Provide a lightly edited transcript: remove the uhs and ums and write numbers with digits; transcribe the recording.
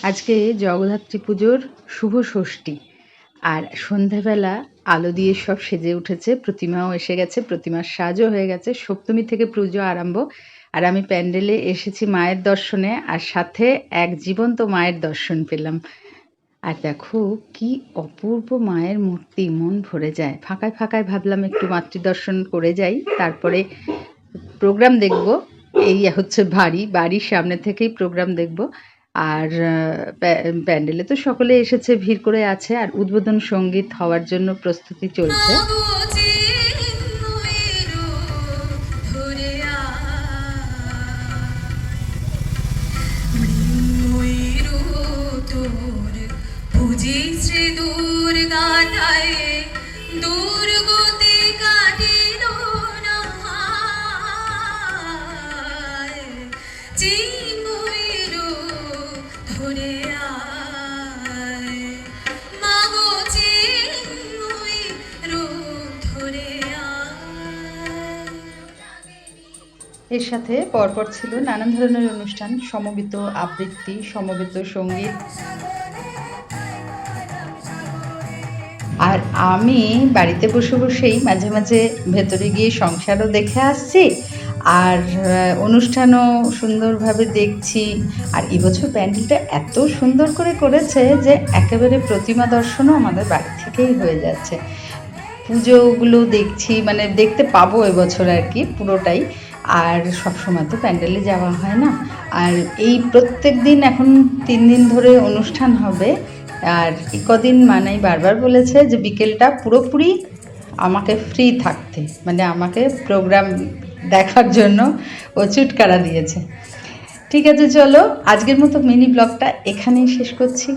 আজকে জগদ্ধাত্রী পুজোর শুভ ষষ্ঠী, আর সন্ধ্যাবেলা আলো দিয়ে সব সেজে উঠেছে, প্রতিমাও এসে গেছে, প্রতিমার সাজও হয়ে গেছে। সপ্তমী থেকে পুজো আরম্ভ, আর আমি প্যান্ডেলে এসেছি মায়ের দর্শনে, আর সাথে এক জীবন্ত মায়ের দর্শন পেলাম। আর দেখো কি অপূর্ব মায়ের মূর্তি, মন ভরে যায়। ফাঁকায় ফাঁকায় ভাবলাম একটু মাতৃদর্শন করে যাই, তারপরে প্রোগ্রাম দেখব। এই হচ্ছে বাড়ির সামনে থেকেই প্রোগ্রাম দেখব। আর প্যান্ডেলে তো সকলে এসেছে, ভিড় করে আছে, আর উদ্বোধন সঙ্গীত হওয়ার জন্য প্রস্তুতি চলছে। শ্রী দুর্গায় দুর্গতি কাটিল না চিন্ময়ীর ধরে আয় মাগো চিন্ময়ীর ধরে আয়। এর সাথে পরপর ছিল নানান ধরনের অনুষ্ঠান, সমবেত আবৃত্তি, সমবেত সঙ্গীত। আর আমি বাড়িতে বসে বসেই মাঝে মাঝে ভেতরে গিয়ে সংসারও দেখে আসছি, আর অনুষ্ঠানও সুন্দরভাবে দেখছি। আর এবছর প্যান্ডেলটা এত সুন্দর করে করেছে যে একেবারে প্রতিমা দর্শনও আমাদের বাড়ি থেকেই হয়ে যাচ্ছে। পুজোগুলো দেখছি, মানে দেখতে পাবো এবছর আর কি পুরোটাই। আর সবসময় তো প্যান্ডেলে যাওয়া হয় না। আর এই প্রত্যেক দিন এখন 3 দিন ধরে অনুষ্ঠান হবে। আর কদিন মানাই বারবার বলেছে যে বিকেলটা পুরোপুরি আমাকে ফ্রি থাকতে, মানে আমাকে প্রোগ্রাম দেখার জন্য ও চুটকারা দিয়েছে। ঠিক আছে, চলো আজকের মতো মিনি ব্লগটা এখানেই শেষ করছি।